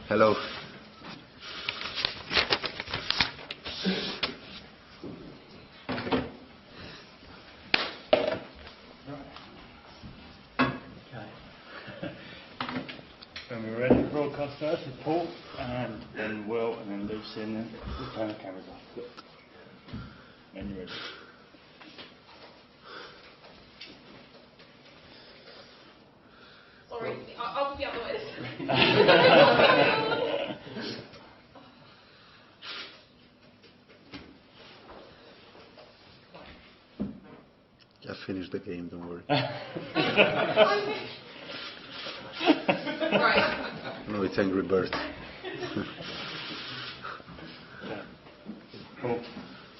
Hello. When we're ready to broadcast first with Paul, and then Will, and then Lucy, and then we'll turn the cameras off. When you're ready. Sorry, I'll be otherwise. Just finished the game, don't worry. Right. No, it's Angry Birds. Paul.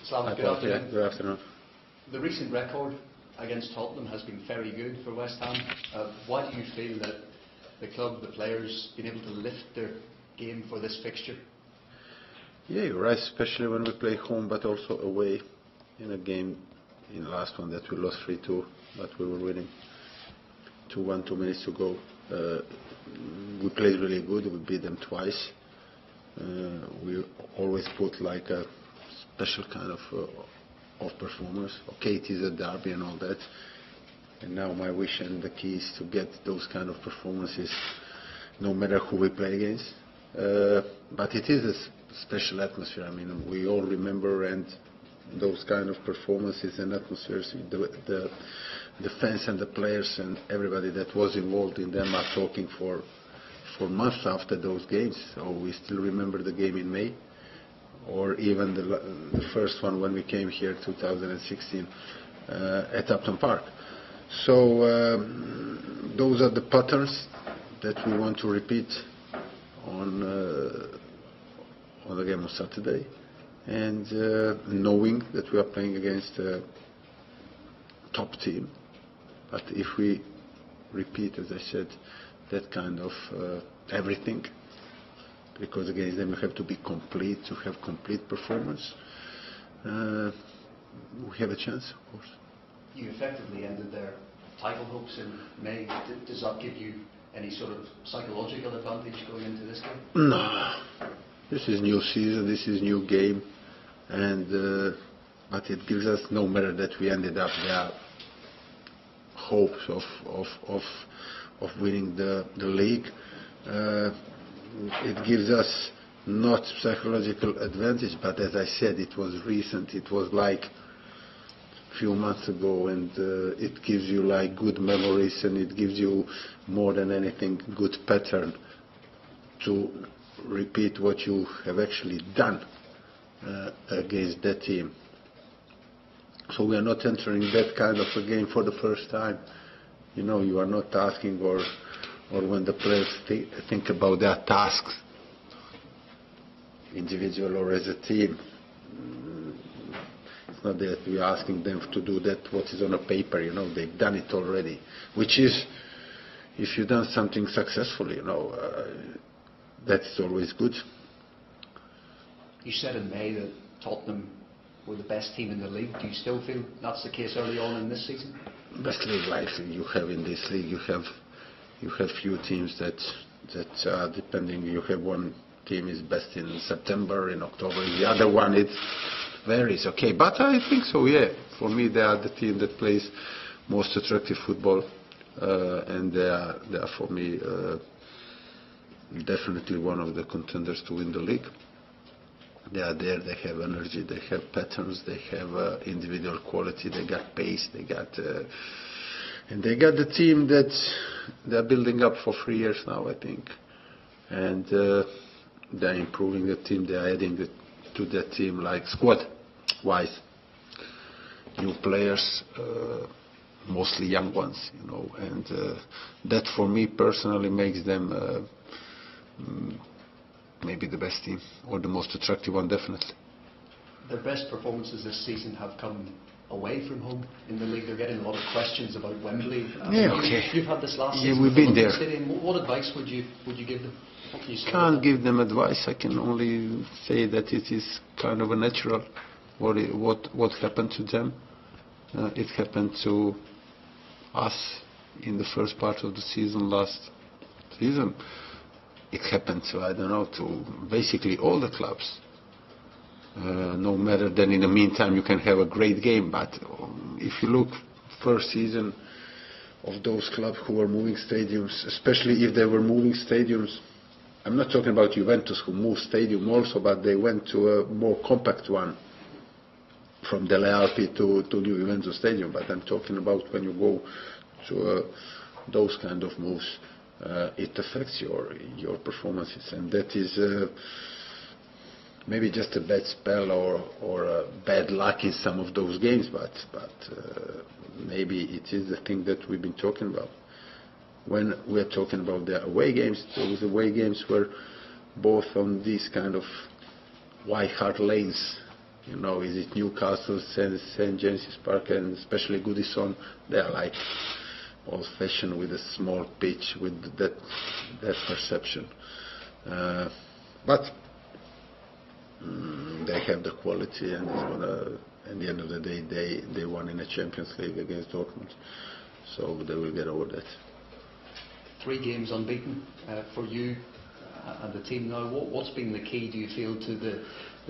Slaven, good afternoon. Good afternoon. The recent record against Tottenham has been very good for West Ham. Why do you feel that the club, the players, been able to lift their game for this fixture? Yeah, you're right, especially when we play home, but also away in a game, in the last one that we lost 3-2, but we were winning 2-1, 2 minutes to go. We played really good, we beat them twice. We always put like a special kind of performance. Okay, it is a derby and all that, and now my wish and the key is to get those kind of performances no matter who we play against. But it is a special atmosphere. I mean, we all remember, and those kind of performances and atmospheres, the fans and the players and everybody that was involved in them are talking for months after those games. So we still remember the game in May, or even the first one when we came here 2016 at Upton Park. So those are the patterns that we want to repeat on the game on Saturday, and knowing that we are playing against a top team. But if we repeat, as I said, that kind of everything, because against them you have to be complete, to have complete performance, we have a chance, of course. You effectively ended their title hopes in May. Does that give you any sort of psychological advantage going into this game? No, this is new season, this is new game, and but it gives us, no matter that we ended up there, hopes of winning the league. It gives us not psychological advantage, but as I said, it was recent. It was like a few months ago, and it gives you like good memories, and it gives you more than anything good pattern to repeat what you have actually done against that team. So we are not entering that kind of a game for the first time. You know, you are not asking, or when the players think about their tasks, individual or as a team, it's not that we are asking them to do that what is on a paper. You know, they've done it already, which is, if you've done something successfully, you know, that is always good. You said in May that Tottenham were the best team in the league. Do you still feel that's the case early on in this season? Best league life you have in this league. You have few teams that depending. You have one team is best in September, in October. The other one it varies. Okay, but I think so. Yeah, for me they are the team that plays most attractive football, and they are for me definitely one of the contenders to win the league. They are there, they have energy, they have patterns, they have individual quality, they got pace, and they got the team that they're building up for 3 years now, I think. And they're improving the team, they're adding to that team, like squad-wise, new players, mostly young ones, you know, and that for me personally makes them maybe the best team, or the most attractive one, definitely. Their best performances this season have come away from home in the league. They're getting a lot of questions about Wembley. Yeah, okay. You've had this last season. Yeah, we've been there. Stadium. What advice would you give them? What can you say? Can't give them advice. I can only say that it is kind of a natural. What happened to them? It happened to us in the first part of the season last season. it happened to, I don't know, to basically all the clubs. No matter then in the meantime you can have a great game, but if you look first season of those clubs who were moving stadiums, especially if they were moving stadiums, I'm not talking about Juventus who moved stadium also, but they went to a more compact one from Delle Alpi to New Juventus Stadium, but I'm talking about when you go to those kind of moves, it affects your performances, and that is maybe just a bad spell or bad luck in some of those games, but maybe it is the thing that we've been talking about. When we're talking about the away games, those away games were both on these kind of white hart lanes. You know, is it Newcastle, St. James's Park, and especially Goodison? They are like old-fashioned with a small pitch, with that perception. But they have the quality, and at the end of the day, they won in a Champions League against Dortmund, so they will get over that. 3 games unbeaten for you and the team now. What's been the key, do you feel, to the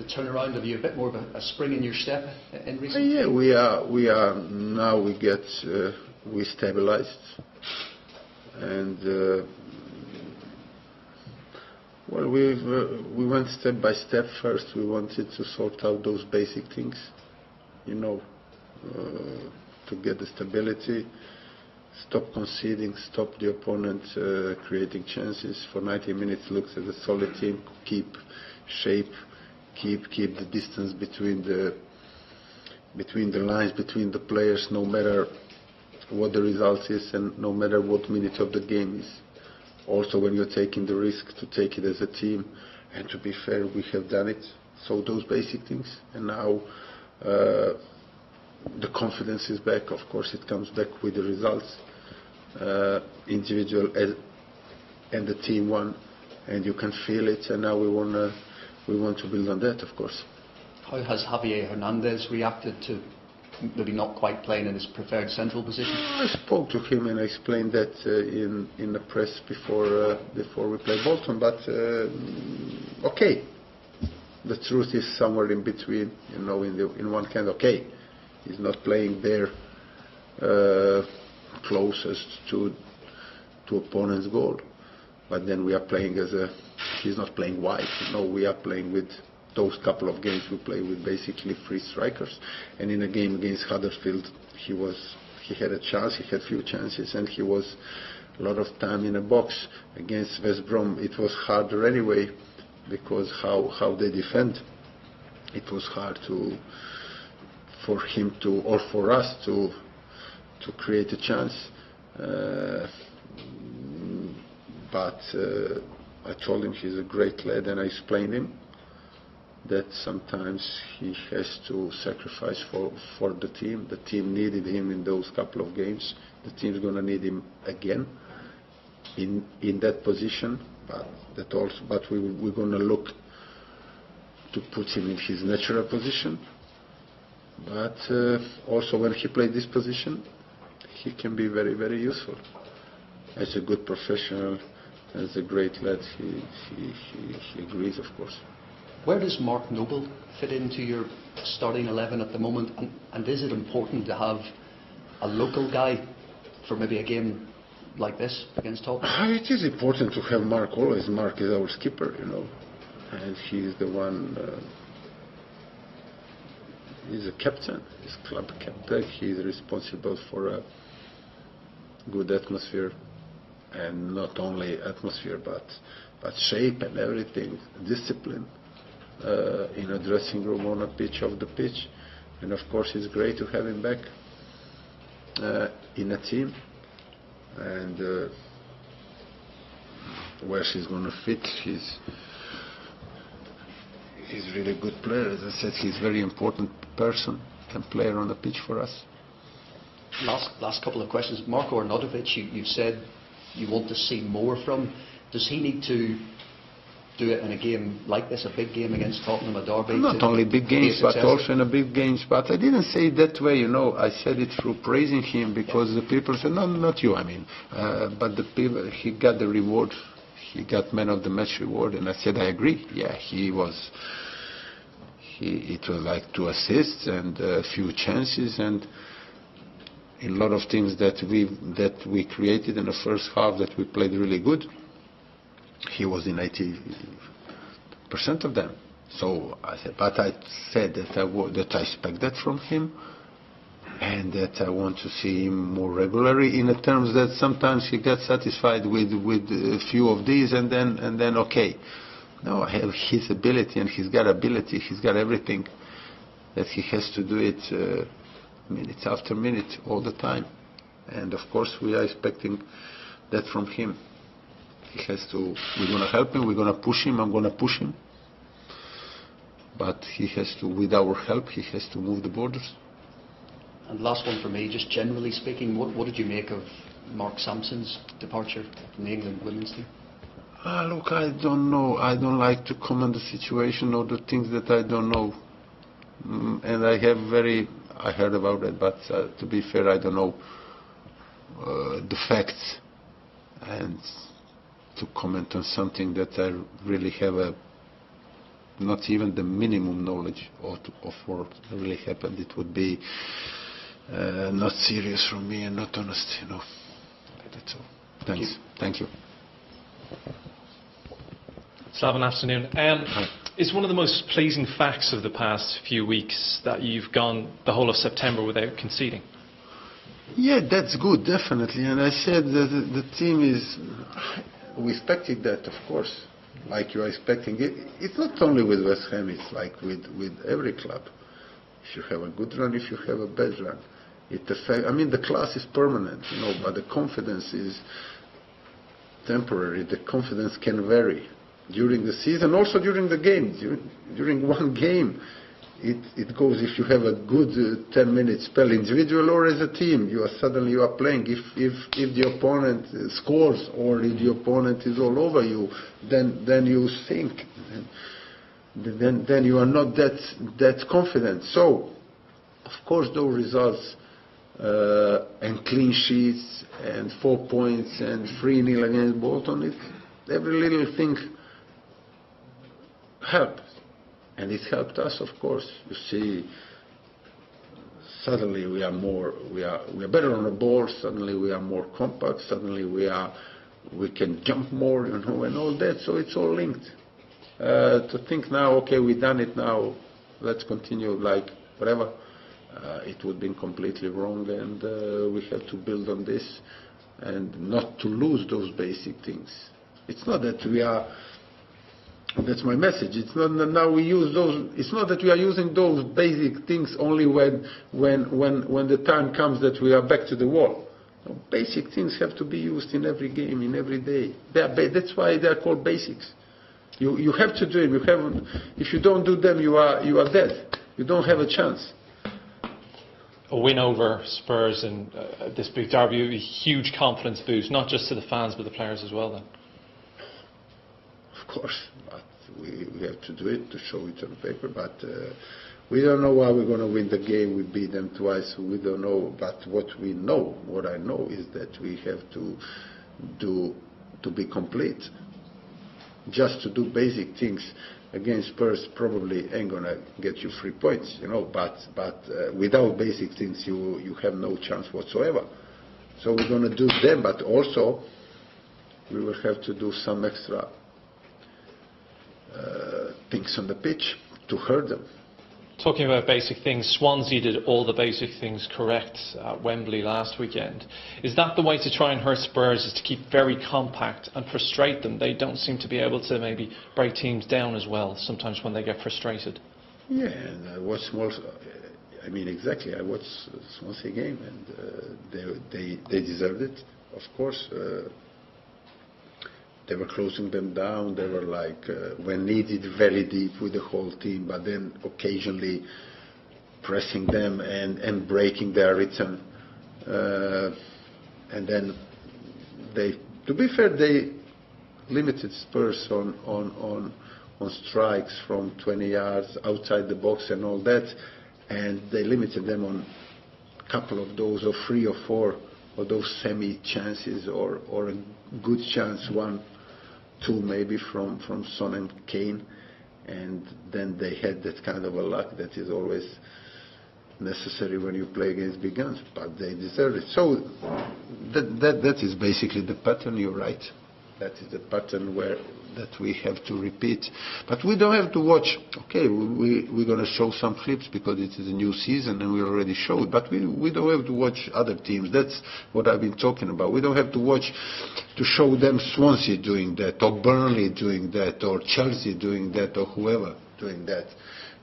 turnaround? Have you a bit more of a spring in your step in recent Yeah, times? we are now. We stabilized, and well, we went step by step. First, we wanted to sort out those basic things, you know, to get the stability, stop conceding, stop the opponent creating chances for 90 minutes. Looks at a solid team, keep shape, keep the distance between the lines, between the players, no matter what the result is and no matter what minute of the game is. Also, when you're taking the risk, to take it as a team, and to be fair, we have done it. So those basic things, and now the confidence is back. Of course, it comes back with the results, individual and the team won, and you can feel it. And now we want to build on that, of course. How has Javier Hernandez reacted to maybe not quite playing in his preferred central position? I spoke to him and I explained that in the press before we played Bolton. But okay, the truth is somewhere in between. You know, in one hand, okay, he's not playing there closest to opponent's goal, but then we are playing he's not playing wide. You know, we are playing with. Those couple of games we play with basically 3 strikers, and in a game against Huddersfield he had a chance, he had few chances, and he was a lot of time in a box. Against West Brom it was harder anyway, because how they defend, it was hard for him to, or for us to create a chance, but I told him he's a great lad, and I explained him that sometimes he has to sacrifice for the team. The team needed him in those couple of games. The team's going to need him again in that position. But we're going to look to put him in his natural position. But also when he played this position, he can be very, very useful. As a good professional, as a great lad, he agrees, of course. Where does Mark Noble fit into your starting 11 at the moment? And is it important to have a local guy for maybe a game like this against Tottenham? It is important to have Mark always. Mark is our skipper, you know, and he's the one. He's a captain, he's club captain. He's responsible for a good atmosphere, and not only atmosphere, but shape and everything, discipline. In a dressing room, on a pitch, off the pitch, and of course it's great to have him back in a team, and where she's going to fit, he's really a good player. As I said, he's a very important person and player on the pitch for us. Last couple of questions. Marko Arnautovic, you've said you want to see more from. Does he need to do it in a game like this, a big game against Tottenham, a derby? Not only big games, but also in a big games. But I didn't say it that way, you know. I said it through praising him, because the people said, no, not you, I mean. But the people, he got the reward he got man of the match reward, and I said I agree. Yeah, he was. It was like 2 assists and a few chances, and a lot of things that we created in the first half that we played really good. He was in 80% of them. So I said, but I said that I expect that from him, and that I want to see him more regularly. In the terms that sometimes he gets satisfied with a few of these, and then okay. No, I have his ability, and he's got ability. He's got everything. That he has to do it minute after minute all the time, and of course we are expecting that from him. He has to. We're going to help him. We're going to push him. I'm going to push him. But he has to, with our help, he has to move the borders. And last one for me, just generally speaking, what did you make of Mark Sampson's departure from the England women's team? Look, I don't know. I don't like to comment the situation or the things that I don't know. And I heard about it, but to be fair, I don't know the facts, and to comment on something that I really have not even the minimum knowledge of what really happened, it would be not serious from me and not honest, That's all. Thanks. Thank you. Slaven, afternoon. It's one of the most pleasing facts of the past few weeks that you've gone the whole of September without conceding. Yeah, that's good, definitely. And I said that the team is... We expected that, of course, like you are expecting it. It's not only with West Ham, it's like with every club. If you have a good run, if you have a bad run. The class is permanent, but the confidence is temporary. The confidence can vary during the season, also during the game. During one game, it goes. If you have a good 10-minute spell, individual or as a team, you are playing. If the opponent scores or if the opponent is all over you, then you sink. Then you are not that confident. So, of course, those results and clean sheets and 4 points and 3-0 against Bolton, every little thing helps. And it helped us, of course. You see, suddenly we are better on the ball. Suddenly we are more compact. Suddenly we can jump more, and all that. So it's all linked. To think now, okay, we've done it now. Let's continue like whatever. It would have been completely wrong, and we have to build on this, and not to lose those basic things. It's not that we are. That's my message. It's not that now we use those. It's not that we are using those basic things only when the time comes that we are back to the wall. No, basic things have to be used in every game, in every day. That's why they are called basics. You have to do it. If you don't do them, you are dead. You don't have a chance. A win over Spurs in this big derby, a huge confidence boost, not just to the fans but the players as well then. Of course, but we have to do it to show it on paper, but we don't know how we're going to win the game. We beat them twice, we don't know, but what I know is that we have to be complete. Just to do basic things against Spurs probably ain't going to get you 3 points, but without basic things you have no chance whatsoever. So we're going to do them, but also we will have to do some extra things on the pitch to hurt them. Talking about basic things, Swansea did all the basic things correct at Wembley last weekend. Is that the way to try and hurt Spurs, is to keep very compact and frustrate them? They don't seem to be able to maybe break teams down as well sometimes when they get frustrated. Yeah, and I watched exactly. I watched Swansea game, and they deserved it, of course. They were closing them down. They were when needed, very deep with the whole team, but then occasionally pressing them and breaking their rhythm. And then to be fair, they limited Spurs on strikes from 20 yards outside the box and all that, and they limited them on a couple of those, or 3 or 4 of those semi chances, or a good chance, one 2 maybe from Son and Kane, and then they had that kind of a luck that is always necessary when you play against big guns, but they deserve it. So that is basically the pattern. You're right. That is the pattern that we have to repeat. But we don't have to watch. Okay, we're going to show some clips because it is a new season and we already showed. But we don't have to watch other teams. That's what I've been talking about. We don't have to watch to show them Swansea doing that, or Burnley doing that, or Chelsea doing that, or whoever doing that.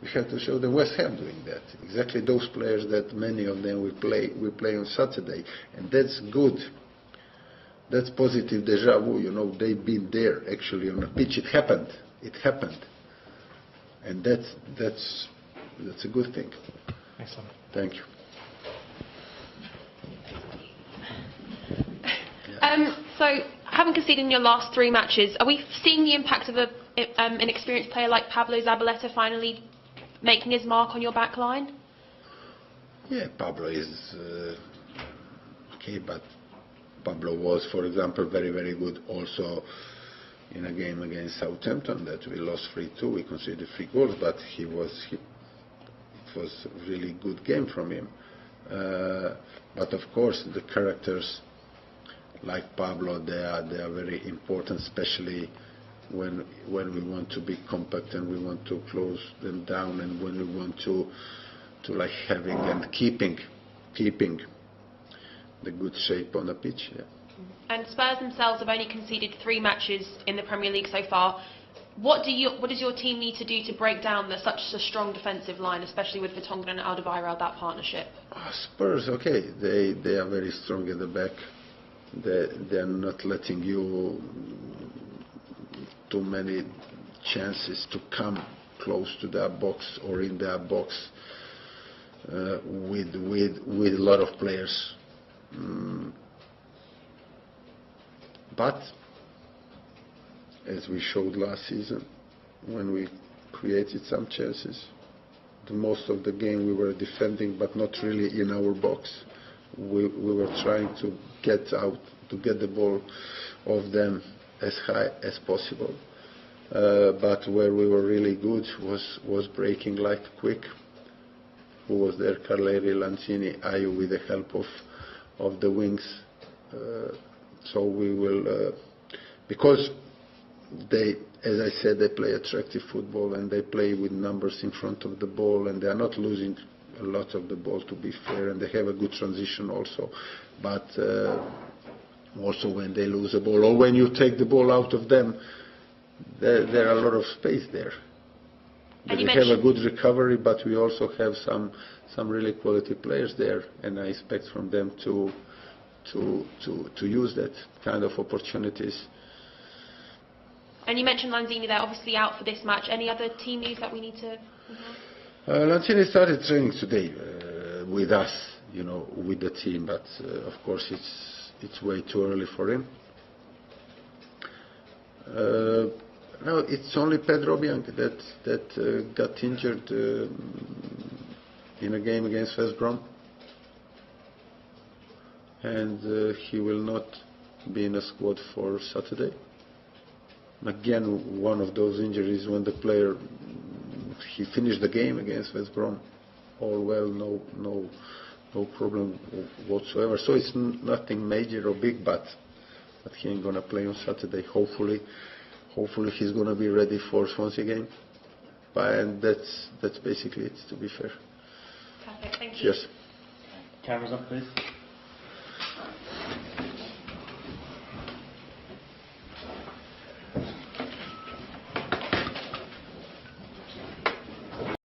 We have to show them West Ham doing that. Exactly those players that many of them will play on Saturday, and that's good. That's positive déjà vu. You know, they've been there actually on the pitch. It happened. And that's a good thing. Excellent. Thank you. So, having conceded in your last 3 matches, are we seeing the impact of an experienced player like Pablo Zabaleta finally making his mark on your back line? Yeah, Pablo is okay, but Pablo was, for example, very, very good also in a game against Southampton that we lost 3-2. We conceded 3 goals, but it was a really good game from him. But of course, the characters like Pablo, they are very important, especially when we want to be compact and we want to close them down, and when we want to like having and keeping the good shape on the pitch. Yeah. And Spurs themselves have only conceded 3 matches in the Premier League so far. What does your team need to do to break down such a strong defensive line, especially with Vertonghen and Alderweireld, that partnership? Spurs, okay, they are very strong at the back. They are not letting you too many chances to come close to their box or in their box with a lot of players. But as we showed last season, when we created some chances, the most of the game we were defending, but not really in our box. We were trying to get out, to get the ball off them as high as possible. But where we were really good was breaking like quick. Who was there? Carleri, Lanzini, Ayew with the help of the wings. So we will, because they, as I said, they play attractive football and they play with numbers in front of the ball, and they are not losing a lot of the ball, to be fair, and they have a good transition also. But also when they lose the ball or when you take the ball out of them, there are a lot of space there. They have a good recovery, but we also have some really quality players there, and I expect from them to use that kind of opportunities. And you mentioned Lanzini, they're obviously out for this match. Any other team news that we need to Lanzini started training today with us, with the team, but of course it's way too early for him. No, it's only Pedro Bianchi that got injured in a game against West Brom, and he will not be in a squad for Saturday. Again, one of those injuries when the player, he finished the game against West Brom, all well, no problem whatsoever. So it's nothing major or big, but he ain't gonna play on Saturday. Hopefully he's gonna be ready for Swansea game. And that's basically it, to be fair. Perfect, thank you. Cheers. Cameras up, please.